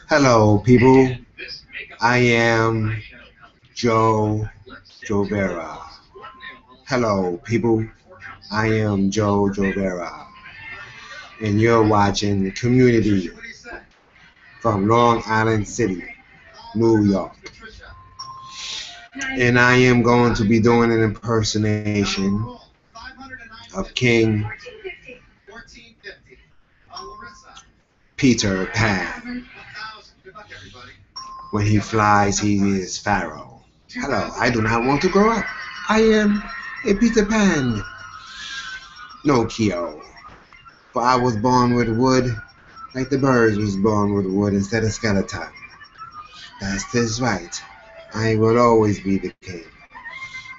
Hello, people. I am Joe Jovera. Hello, people. I am Joe Jovera, and you're watching Community from Long Island City, New York. And I am going to be doing an impersonation of King Peter Pan. When he flies, he is Pharaoh. Hello, I do not want to grow up. I am a Peter Pan. No, Keo. For I was born with wood, like the birds was born with wood instead of skeleton. That's this right. I will always be the king.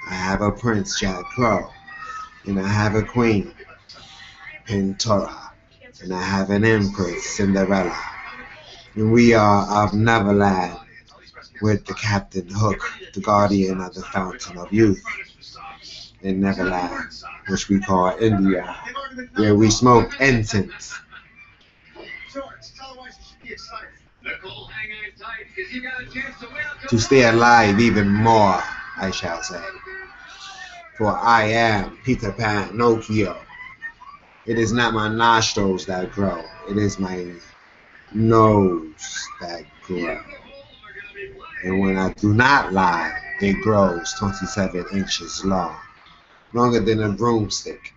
I have a prince, Jack Crow, and I have a queen, Pintora, and I have an empress, Cinderella. And we are of Neverland with the Captain Hook, the guardian of the Fountain of Youth in Neverland, which we call India, where we smoke incense. To stay alive even more, I shall say. For I am Peter Pan, Pinocchio. It is not my nostrils that grow, it is my nose that grows. And when I do not lie, it grows 27 inches long, longer than a broomstick.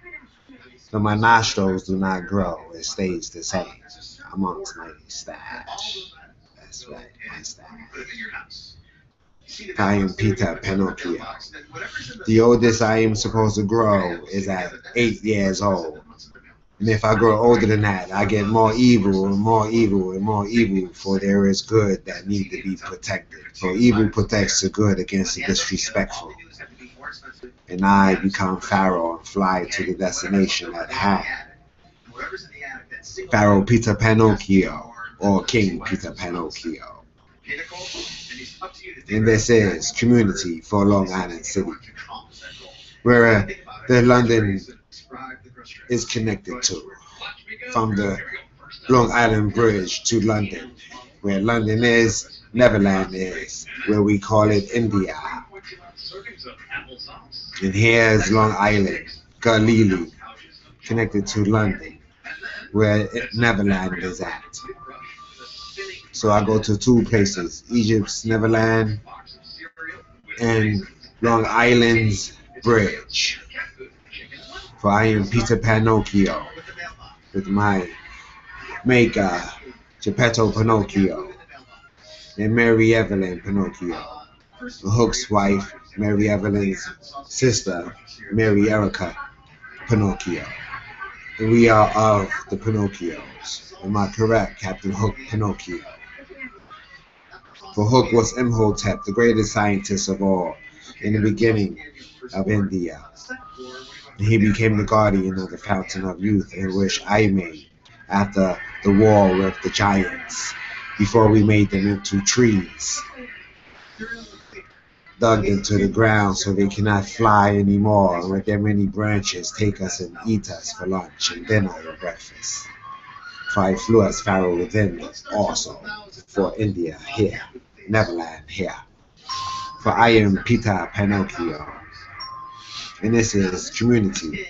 But my nostrils do not grow, it stays the same amongst my stash. That's right, my stash. I am Peter Pinocchio. The oldest I am supposed to grow is at 8 years old. And if I grow older than that, I get more evil and more evil and more evil, for there is good that need to be protected. For evil protects the good against the disrespectful. And I become Pharaoh and fly to the destination at hand. Pharaoh Peter Pinocchio, or King Peter Pinocchio. And this is Community for Long Island City, where the London is connected to, from the Long Island Bridge to London. Where London is, Neverland is, where we call it India. And here's Long Island, Galilee, connected to London, where Neverland is at. So I go to two places, Egypt's Neverland and Long Island's Bridge. For I am Peter Pinocchio, with my maker, Geppetto Pinocchio, and Mary Evelyn Pinocchio, Hook's wife, Mary Evelyn's sister, Mary Erica Pinocchio. And we are of the Pinocchios. Am I correct, Captain Hook Pinocchio? For Hook was Imhotep, the greatest scientist of all, in the beginning of India. And he became the guardian of the Fountain of Youth, in which I made after the war with the giants, before we made them into trees, dug into the ground so they cannot fly anymore, and with their many branches take us and eat us for lunch and dinner and breakfast. For I flew as Pharaoh within also, for India here, Neverland here. For I am Peter Pinocchio, and this is Community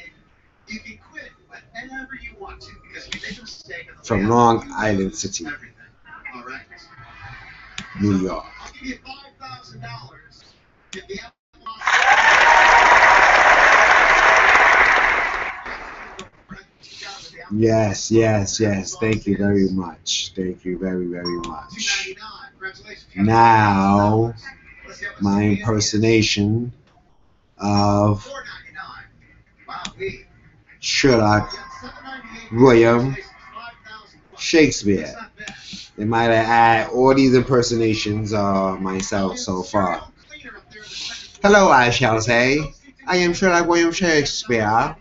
from Long Island City, New York. Yes, yes, yes. Thank you very much. Thank you very, very much. Now, my impersonation of Sherlock William Shakespeare. And might I add, all these impersonations are myself so far. Hello, I shall say. I am Sherlock William Shakespeare,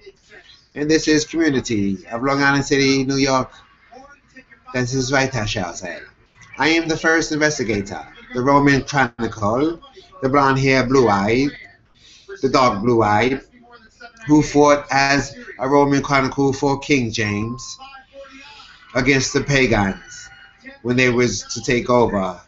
and this is Community of Long Island City, New York. This is right, I shall say. I am the first investigator, the Roman Chronicle, the blonde hair, blue-eyed, the dark blue-eyed, who fought as a Roman Chronicle for King James, against the pagans when they was to take over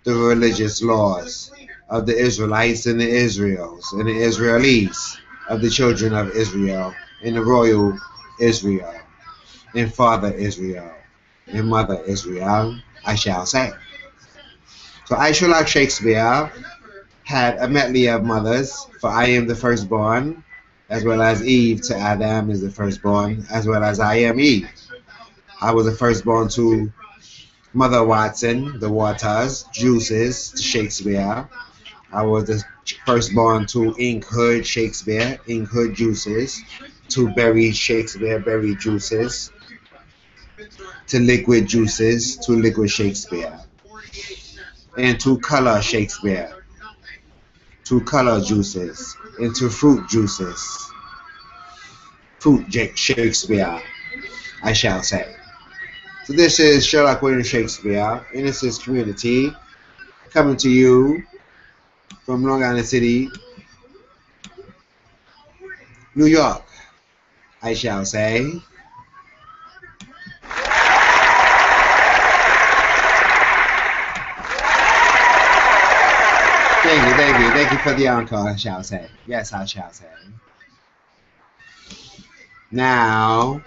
the religious laws of the Israelites and the Israels and the Israelis of the children of Israel and the royal Israel and father Israel and mother Israel, I shall say. So I shall like Shakespeare had a medley of mothers, for I am the firstborn, as well as Eve to Adam is the firstborn, as well as I am Eve. I was the firstborn to Mother Watson, the Waters, Juices, to Shakespeare. I was the firstborn to Ink Hood Shakespeare, Ink Hood Juices, to Berry Shakespeare, Berry Juices, to Liquid Juices, to Liquid Shakespeare, and to Color Shakespeare, to Color Juices, and to Fruit Juices, Fruit Shakespeare, I shall say. So this is Sherlock William Shakespeare, Innocence Community, coming to you from Long Island City, New York, I shall say. Thank you for the encore, I shall say. Yes, I shall say. Now,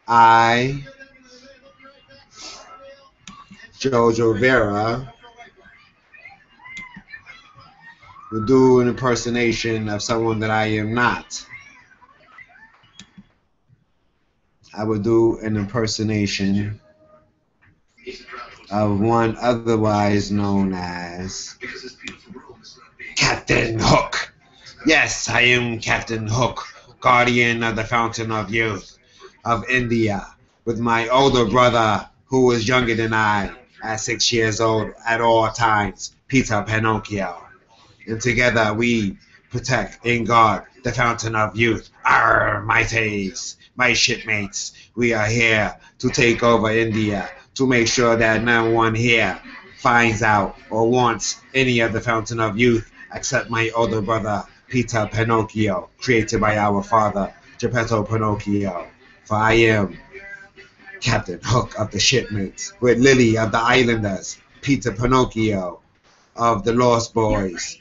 I, Jojo Vera, will do an impersonation of someone that I am not. I will do an impersonation of one otherwise known as Captain Hook. Yes, I am Captain Hook, guardian of the Fountain of Youth of India, with my older brother who was younger than I at 6 years old at all times, Peter Pinocchio. And together we protect and guard the Fountain of Youth. Arr, mateys, my shipmates, we are here to take over India, to make sure that no one here finds out or wants any of the Fountain of Youth except my older brother, Peter Pinocchio, created by our father, Geppetto Pinocchio. For I am Captain Hook of the shipmates, with Lily of the Islanders, Peter Pinocchio of the Lost Boys.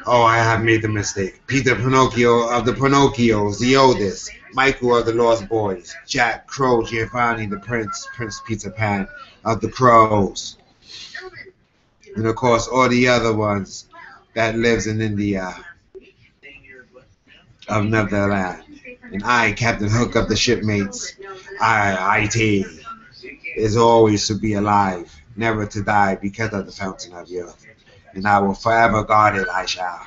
Oh, I have made the mistake. Peter Pinocchio of the Pinocchios, the oldest. Michael of the Lost Boys. Jack Crow Giovanni the Prince, Prince Peter Pan of the Crows. And of course, all the other ones that lives in India of Netherland. And I, Captain Hook of the shipmates, IT, is always to be alive, never to die because of the Fountain of Youth. And I will forever guard it, I shall.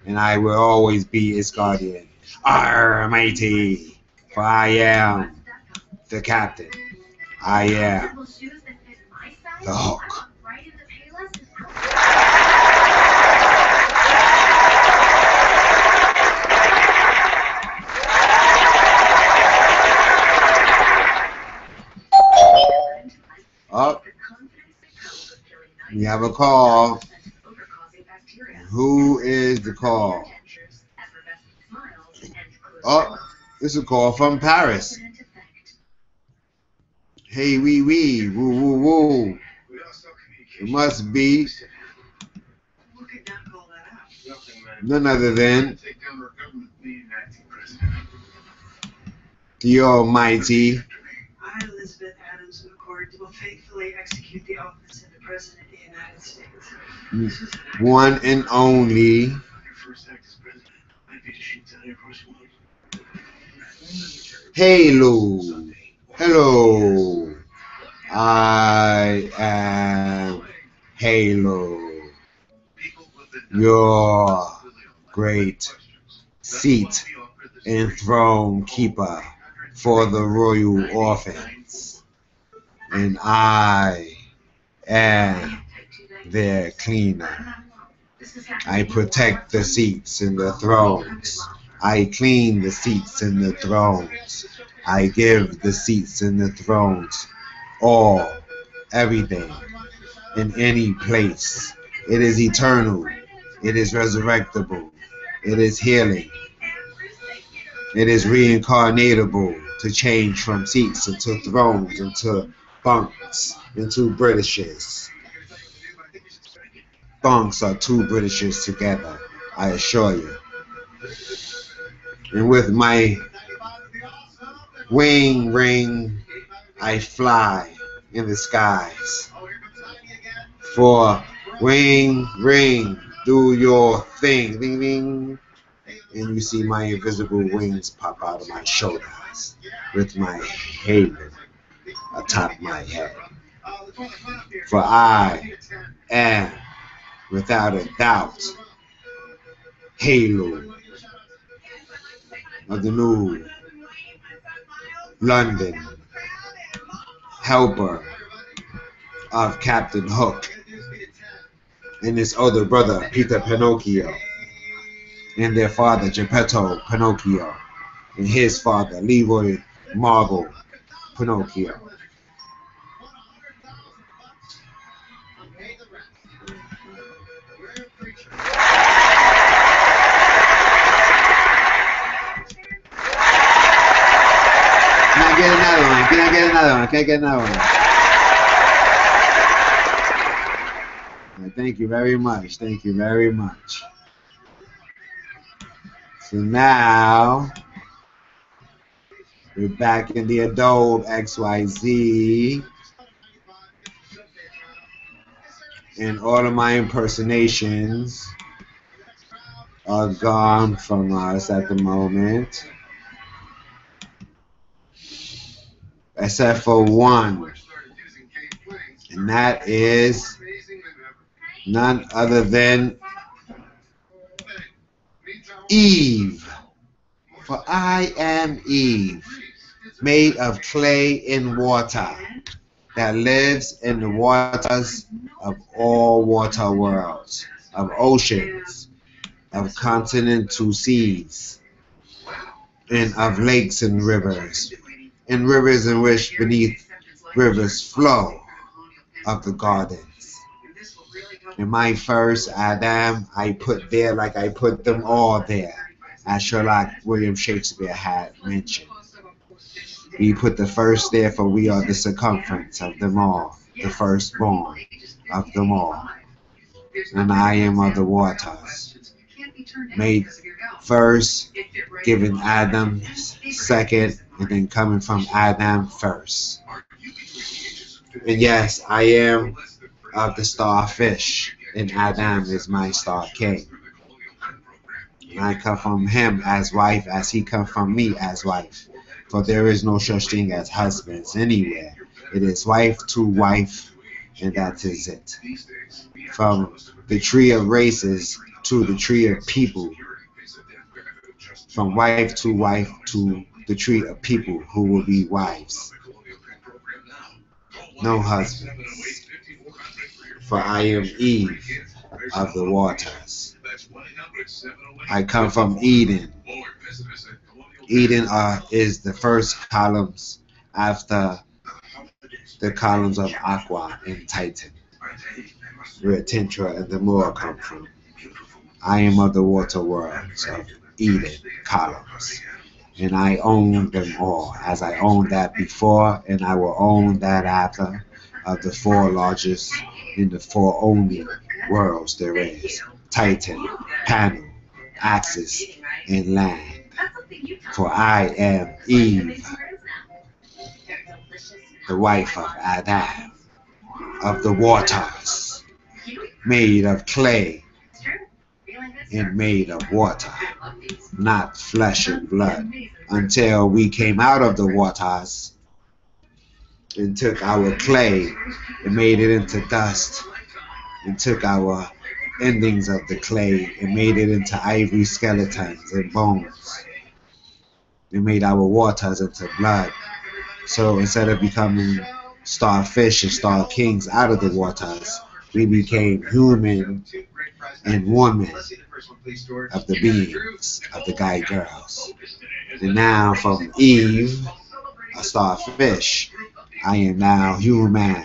And I will always be its guardian. Arr, matey, for I am the captain. I am the Hook. Up. We have a call. Who is the call? Oh, this is a call from Paris. Hey, wee, wee, woo, woo, woo. It must be none other than the Almighty. I, Elizabeth Adams McCord, will faithfully execute the office of the President of the United States. One and only. Halo. Hello. I am Halo. Your great seat and throne keeper for the royal orphans. And I am their cleaner. I protect the seats and the thrones. I clean the seats and the thrones. I give the seats and the thrones all, everything, in any place. It is eternal. It is resurrectable. It is healing. It is reincarnatable. to change from seats into thrones, into bunks, into Britishes. Bunks are two Britishes together, I assure you. And with my wing ring, I fly in the skies. For ring, ring, do your thing, ding, ding. And you see my invisible wings pop out of my shoulders with my halo atop my head. For I am, without a doubt, Halo of the New London, helper of Captain Hook and his older brother Peter Pinocchio, and their father Geppetto Pinocchio, and his father Leroy Marble Pinocchio. Can I get another one? Can I get another one? Can I get another one? Right, thank you very much. Thank you very much. So now we're back in the adult XYZ. And all of my impersonations are gone from us at the moment. Except for one. And that is none other than Eve. For I am Eve, made of clay and water, that lives in the waters of all water worlds, of oceans, of continental seas, and of lakes and rivers in which beneath rivers flow of the gardens. In my first Adam, I put there like I put them all there, as Sherlock William Shakespeare had mentioned. We put the first there, for we are the circumference of them all, the firstborn of them all. And I am of the waters, made first, given Adam second, and then coming from Adam first. And yes, I am of the starfish, and Adam is my star king. And I come from him as wife, as he come from me as wife. For there is no such thing as husbands anywhere. It is wife to wife, and that is it. From the tree of races to the tree of people. From wife to the tree of people who will be wives. No husbands. For I am Eve of the waters. I come from Eden. Eden is the first columns after the columns of Aqua and Titan, where Tentra and the Moor come from. I am of the water worlds of Eden columns, and I own them all, as I owned that before, and I will own that after, of the four largest and the four only worlds there is: Titan, Panu, Axis, and land. For I am Eve, the wife of Adam, of the waters, made of clay and made of water, not flesh and blood, until we came out of the waters and took our clay and made it into dust, and took our endings of the clay and made it into ivory skeletons and bones. We made our waters into blood. So instead of becoming starfish and star kings out of the waters, we became human and woman of the beings, of the guy girls. And now from Eve, a starfish, I am now human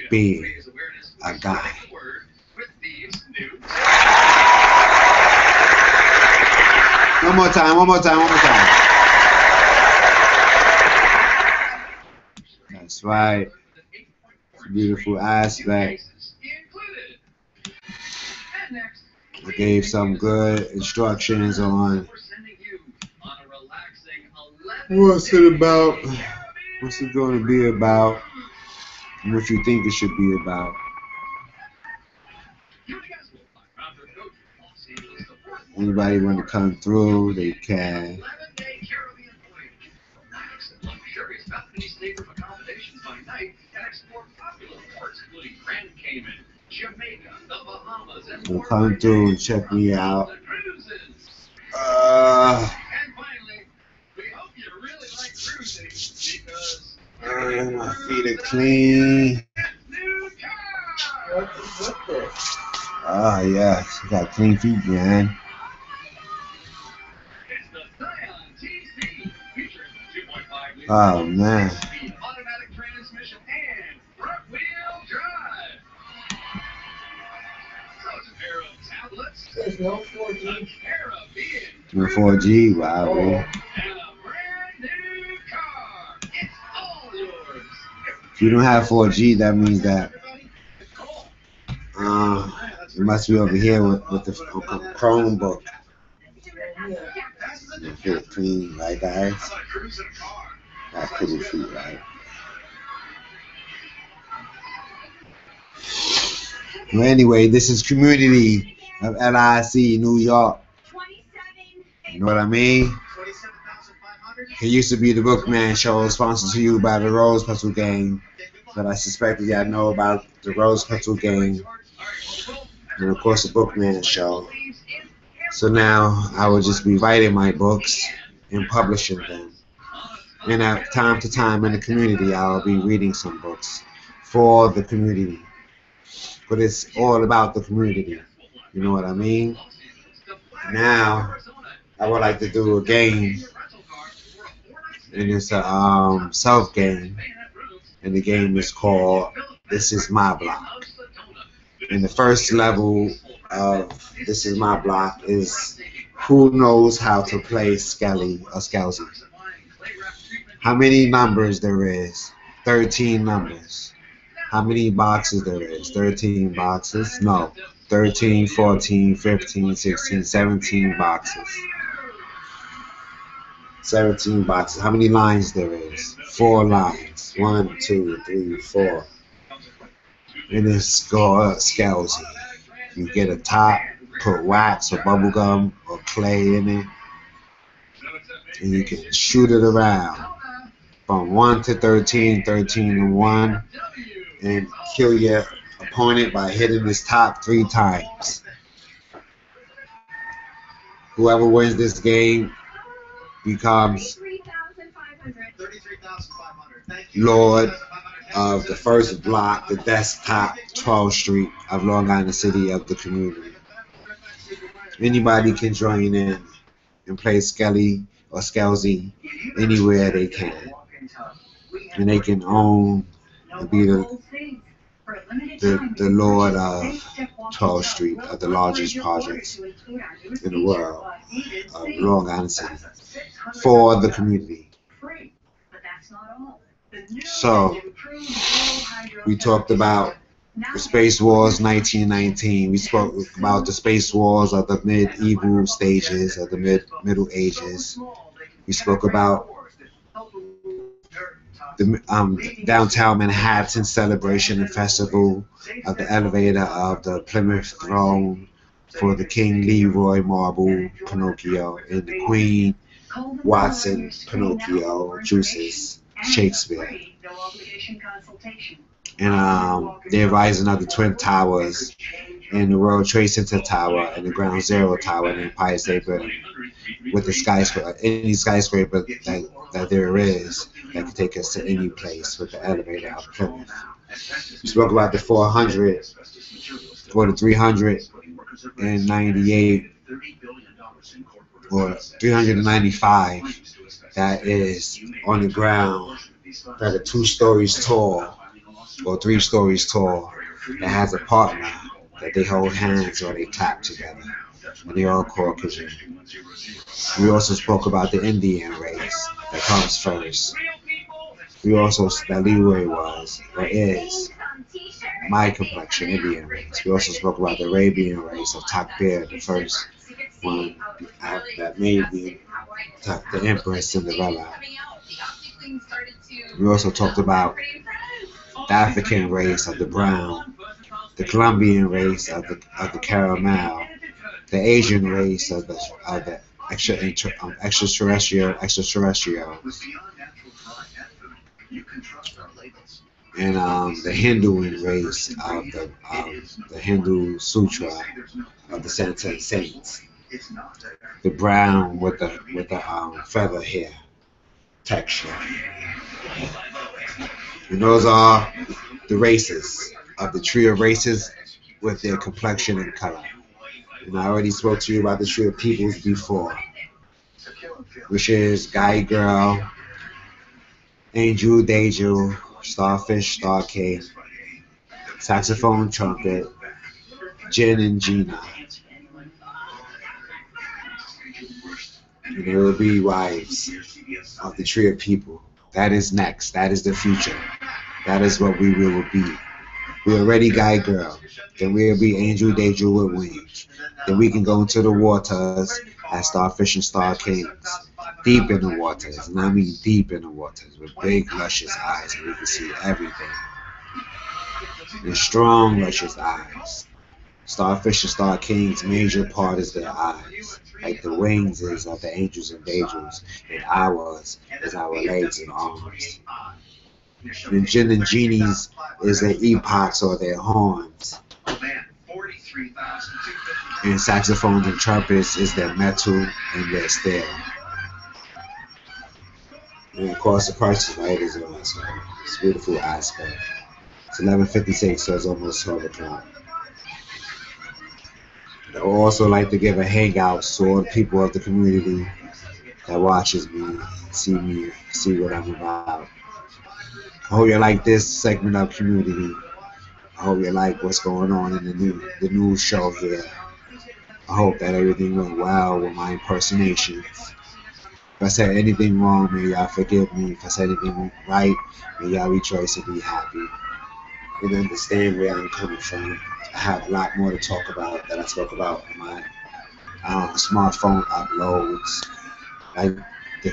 being, a guy. One more time. That's right. It's a beautiful aspect. I gave some good instructions on what's it about, what's it going to be about, and what you think it should be about. Anybody want to come through, they can. So come through and check me out. My feet are clean. Yes, you got clean feet, man. Oh man. There's no 4G. No 4G, wow, man. If you don't have 4G, that means that it must be over here with the Chromebook. You feel clean, right, guys? Got pretty feet, right? Well, anyway, this is community of LIC, New York. You know what I mean? It used to be the Bookman show, sponsored to you by the Rose Petal Gang. But I suspect y'all know about the Rose Petal Gang. And of course the Bookman show. So now I will just be writing my books and publishing them. And at time to time in the community, I'll be reading some books for the community. But it's all about the community. You know what I mean? Now, I would like to do a game. And it's a self game. And the game is called This Is My Block. And the first level of This Is My Block is who knows how to play Skelly or Skelzy. How many numbers there is? 13 numbers. How many boxes there is? 13 boxes? No. 13, 14, 15, 16, 17 boxes. 17 boxes. How many lines there is? 4 lines. 1, 2, 3, 4. And it's called Skelzy. You get a top, put wax or bubble gum or clay in it, and you can shoot it around from 1 to 13, 13 to 1, and kill your opponent by hitting his top 3 times. Whoever wins this game becomes Lord of the first block, the desktop 12th Street of Long Island City of the community. Anybody can join in and play Skelly or Skelzy anywhere they can. And they can own and be the Lord of 12th Street, of the largest projects in the world of Long Island City for the community. So, we talked about the Space Wars 1919. We spoke about the Space Wars of the medieval stages of the Middle Ages. We spoke about the downtown Manhattan celebration and festival of the elevator of the Plymouth throne for the King Leroy Marble Pinocchio and the Queen Watson Pinocchio Juices Shakespeare. And they're rising of the Twin Towers and the World Trade Center Tower and the Ground Zero Tower and the Empire State Building with the skyscraper, any skyscraper that there is that can take us to any place with the elevator of Plymouth. We spoke about the 400 or the 398 or 395 that is on the ground that are 2 stories tall or 3 stories tall that has a partner that they hold hands or they clap together and they all Caucasian. We also spoke about the Indian race that comes first. We also that Leroy was or is my complexion, Indian race. We also spoke about the Arabian race of Takbir, the first one that made the Empress Cinderella. We also talked about the African race of the brown, the Colombian race of the caramel, the Asian race of the extraterrestrials, and the Hinduan race of the Hindu Sutra of the Santan Saints, the brown with the feather hair texture, and those are the races of the tree of races with their complexion and color. And I already spoke to you about the tree of peoples before, which is guy, girl, angel, danger, starfish, star king, saxophone, trumpet, Jin and Gina. And there will be wives of the tree of people. That is next. That is the future. That is what we will be. We already guy girl. Then we'll be angel, danger with wings. Then we can go into the waters as starfish and star kings. Deep in the waters. And I mean deep in the waters with big luscious eyes and we can see everything. And strong luscious eyes. Starfish and star kings, major part is their eyes. Like the wings is of the angels and angels, and ours is our legs and arms. And Jinn and genies is their epochs or their horns. And saxophones and trumpets is their metal and their steel. And of course the price is right as well, so it's a beautiful aspect. It's 11:56, so it's almost 12 o'clock. I would also like to give a hangout to all the people of the community that watches me, see what I'm about. I hope you like this segment of community. I hope you like what's going on in the news show here. I hope that everything went well with my impersonations. If I said anything wrong, may y'all forgive me. If I said anything right, may y'all rejoice and be happy and understand where I'm coming from. I have a lot more to talk about that I spoke about in my smartphone uploads, like the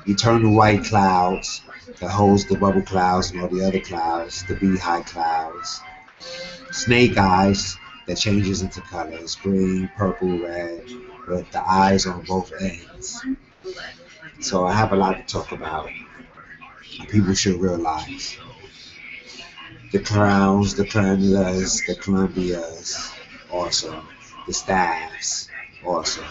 eternal white clouds that holds the bubble clouds and all the other clouds, the beehive clouds, snake eyes that changes into colors, green, purple, red, with the eyes on both ends. So I have a lot to talk about. People should realize. The crowns, the clanulas, the Columbias, also. The staffs, also.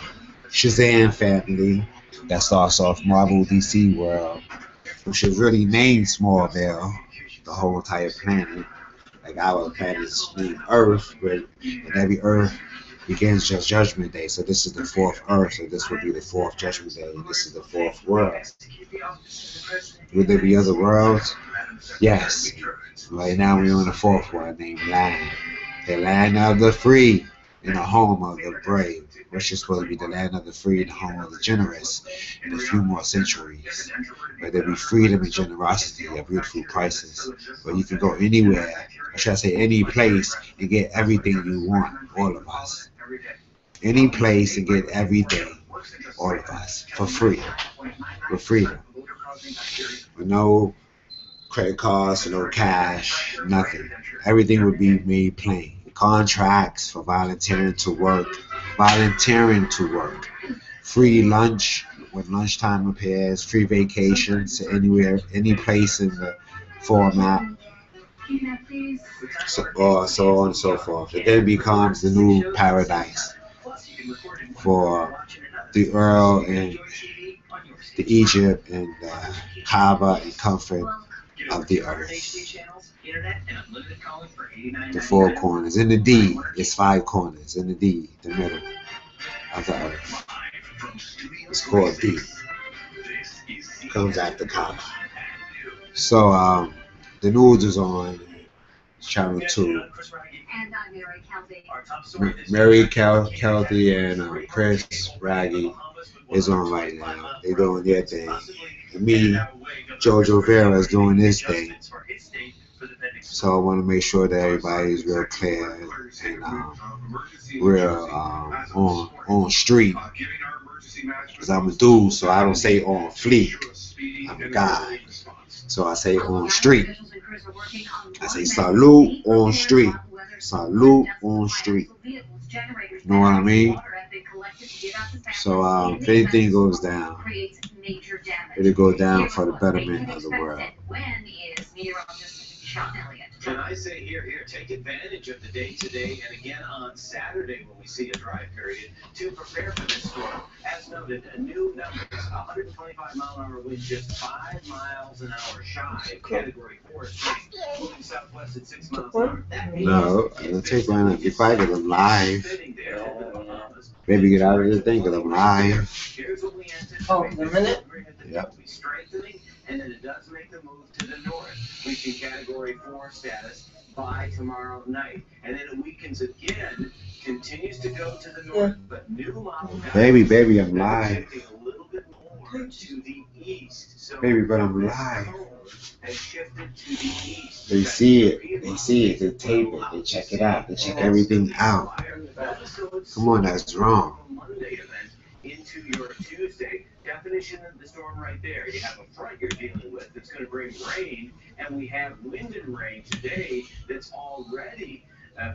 Shazam family, that starts off Marvel DC World, which is really named Smallville, the whole entire planet. Like our planet is named Earth, and every Earth begins just Judgment Day. So this is the fourth Earth, so this would be the fourth Judgment Day, and this is the fourth world. Would there be other worlds? Yes. Right now we're on the fourth one named Land. The land of the free and the home of the brave. Which is supposed to be the land of the free and the home of the generous in a few more centuries. Where there be freedom and generosity at beautiful prices. Where you can go anywhere, or should I say any place, and get everything you want, all of us. Any place and get everything, all of us, for free. With freedom. With no credit cards, no cash, nothing. Everything would be made plain. Contracts for volunteering to work, free lunch when lunchtime appears, free vacations to anywhere, any place in the format, so on and so forth. It then becomes the new paradise for the Earl and the Egypt and the Kaaba and comfort of the earth. The four corners. In the D, it's five corners. In the D, the middle of the earth. It's called D. It comes after Kaaba. So the news is on channel 2. Mary Kelty and Chris Raggy is on right now. They're doing their thing. me, Jojo Vera, is doing this thing. So I want to make sure that everybody is real clear and real on street. Because I'm a dude, so I don't say on fleek. I'm a guy. So I say on street. I say salute on street. Salute on street. You know what I mean? So if anything goes down, it'll go down for the betterment of the world. And I say here, take advantage of the day today and again on Saturday when we see a dry period to prepare for this storm. As noted, new numbers, 125-mile-an-hour wind, just 5 miles an hour shy of Category 4 strength, moving southwest at 6 miles an hour. No, I'll take one up. If I get them live, maybe get out of this thing because I'm live. Oh, in a minute? Yep. And then it does make the move to the north, reaching Category 4 status by tomorrow night. And then it weakens again, continues to go to the north, but new model. Baby, I'm live. A little bit more to the east. So Baby, but I'm live. has shifted to the east. They see it, they tape it, they check it out, they check everything out. Come on, that's wrong. Monday event into your Tuesday. Definition of the storm right there. You have a front you're dealing with that's going to bring rain, and we have wind and rain today that's already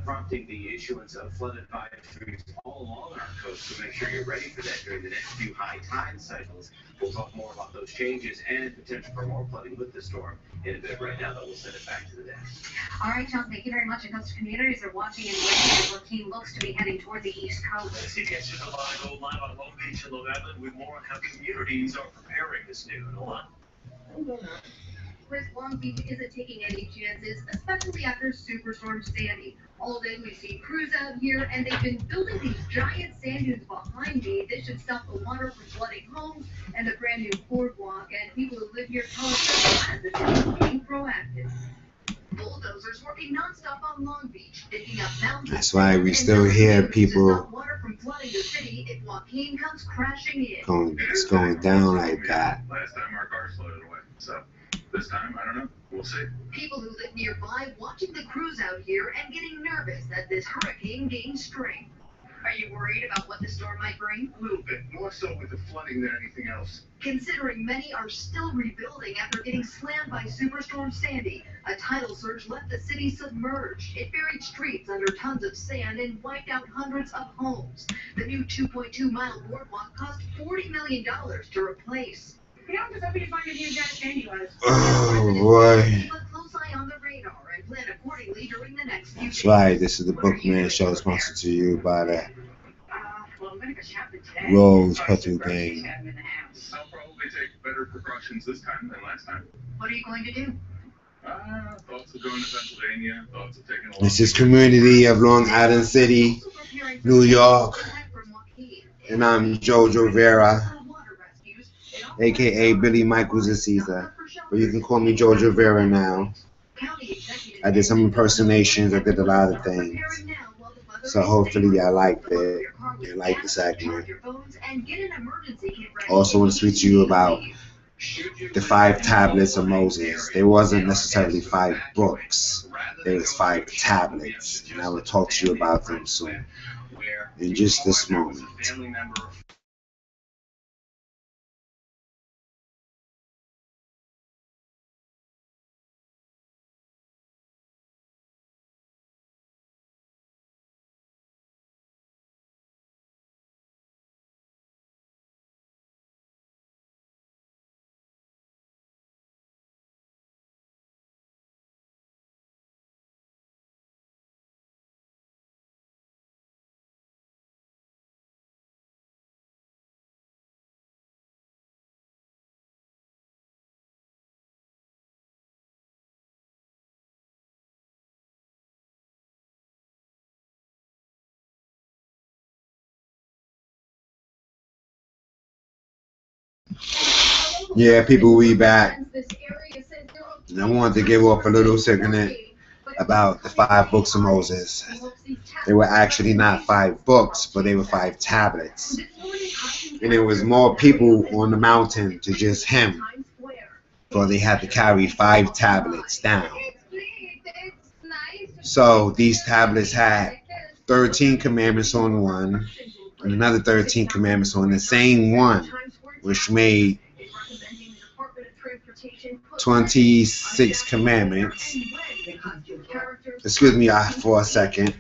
prompting the issuance of flood advisories all along our coast. So make sure you're ready for that during the next few high tide cycles. We'll talk more about those changes and potential for more flooding with the storm in a bit. Right now, though, we'll send it back to the desk. All right, John, thank you very much. And coastal communities are watching and waiting as Joaquin looks to be heading toward the East Coast. CBS News Alana Gold live on Long Beach and Long Island with more on how communities are preparing this noon. Alana. Chris, Long Beach isn't taking any chances, especially after Superstorm Sandy. All day we see crews out here, and they've been building these giant sand dunes behind me. This should stop the water from flooding homes and the brand new boardwalk. And people who live here tell us that the city is being proactive. Bulldozers working nonstop on Long Beach, digging up mountains. That's why we still hear people water from flooding the city if Joaquin comes crashing in. it's going down like that. Last time our cars floated away, so this time, I don't know. We'll see. People who live nearby watching the crews out here and getting nervous that this hurricane gains strength. Are you worried about what the storm might bring? A little bit, more so with the flooding than anything else. Considering many are still rebuilding after getting slammed by Superstorm Sandy, a tidal surge left the city submerged. It buried streets under tons of sand and wiped out hundreds of homes. The new 2.2-mile boardwalk cost $40 million to replace. Oh boy. Keep a close eye on the radar and plan accordingly during the next few days. That's right, this is the Bookman show sponsored to you by the Rose Puzzle Gang. I'll probably take better precautions this time than last time. What are you going to do? Thoughts of going to Pennsylvania, thoughts of taking a This is community of Long Island City, New York, and I'm Jojo Vera, aka Billy Michaels Thceascza, but you can call me Jojo Vera now. I did some impersonations, I did a lot of things, so hopefully y'all liked it and liked the segment. Also want to speak to you about the 5 tablets of Moses. They wasn't necessarily 5 books, there was 5 tablets, and I will talk to you about them soon, in just this moment. Yeah, people, we back. And I wanted to give up a little segment about the 5 books of Moses. They were actually not 5 books, but they were 5 tablets. And there was more people on the mountain to just him. for they had to carry 5 tablets down. So these tablets had 13 commandments on one and another 13 commandments on the same one, which made 26 commandments. Excuse me for a second.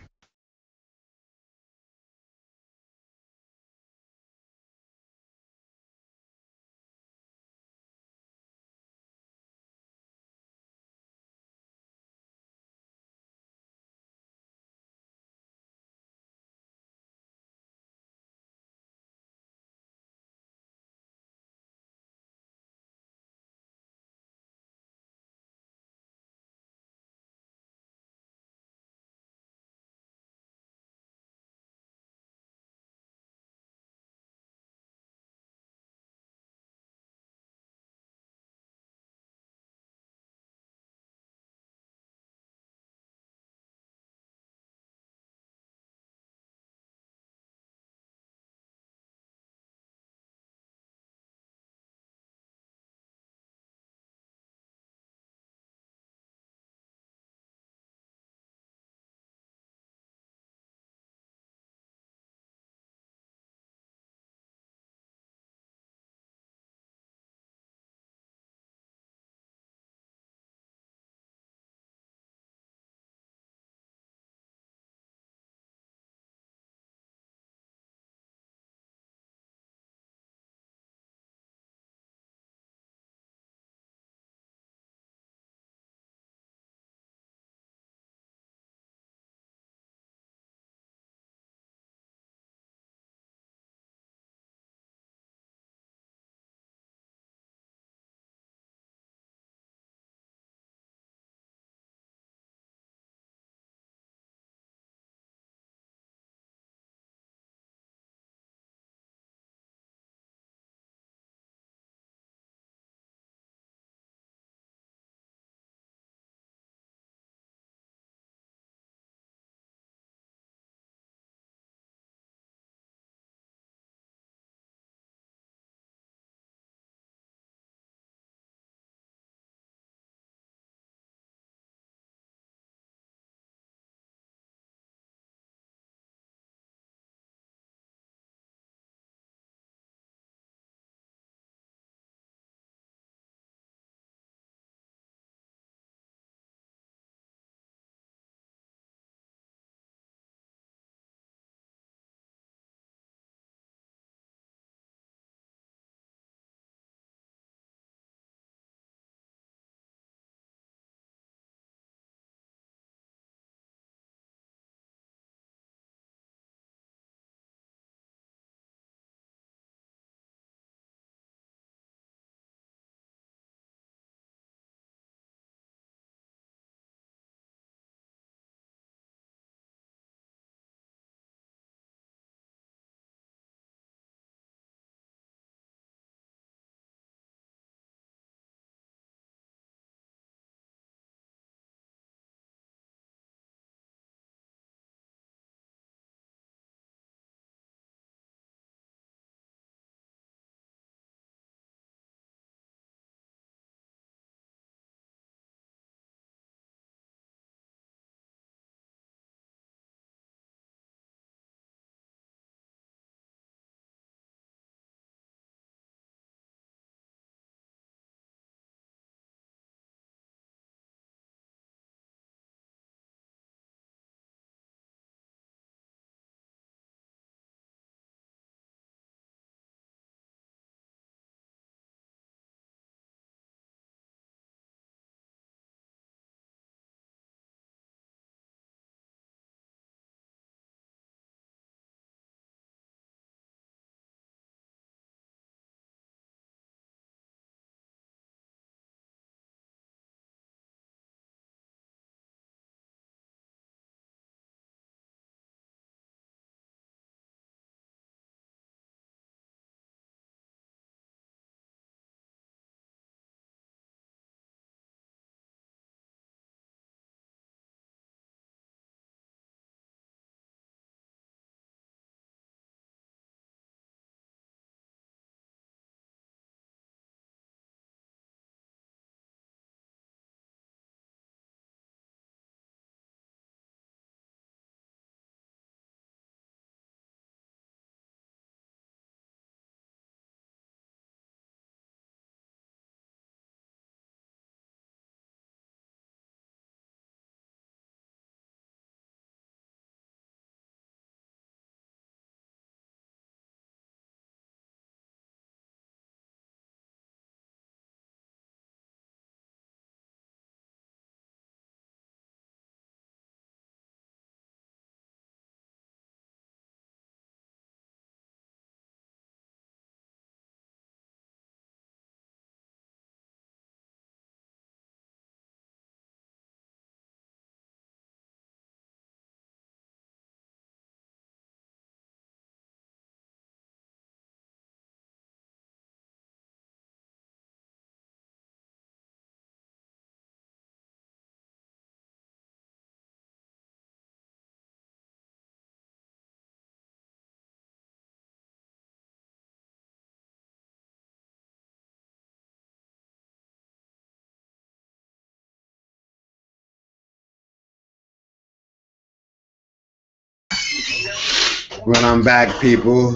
When I'm back, people,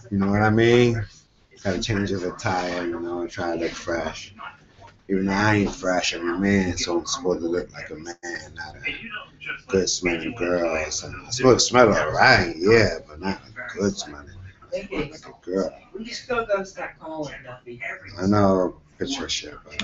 you know what I mean? Gotta change his attire, you know, and try to look fresh. Even though I ain't fresh, I'm a man, so I'm supposed to look like a man, not a good smelling girl or something. I'm supposed to smell alright, yeah, but not a good smelling, like a girl. We still gotta start calling Duffy. I know Patricia, but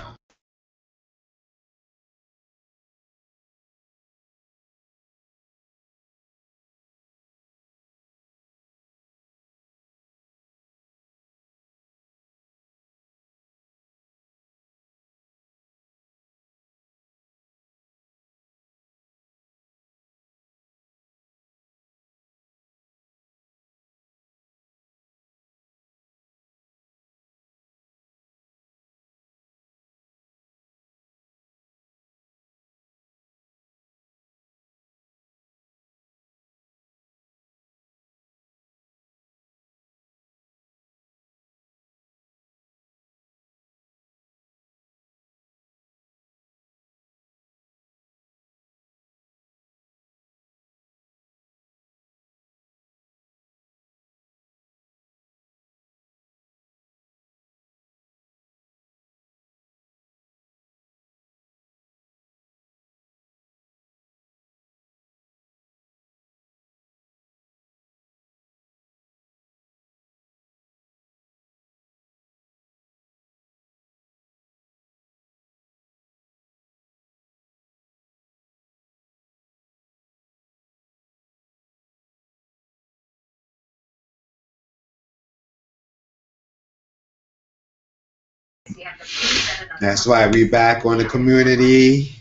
that's why we back on the community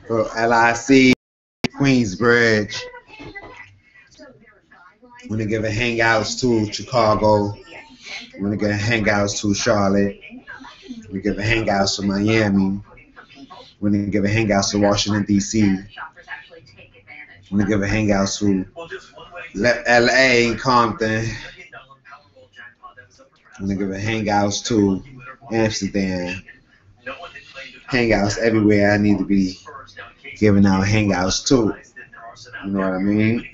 for LIC Queensbridge. We're gonna give a hangouts to Chicago. We're gonna give hangouts to Charlotte. We're gonna give a hangouts to Miami. We're gonna give a hangouts to Washington D.C. We're gonna give a hangouts to LA and Compton. I'm gonna give a hangouts to Amsterdam. Hangouts everywhere I need to be giving out hangouts to. You know what I mean?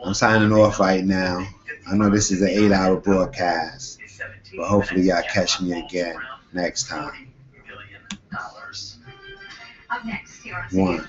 I'm signing off right now. I know this is an 8-hour broadcast, but hopefully y'all catch me again next time. One.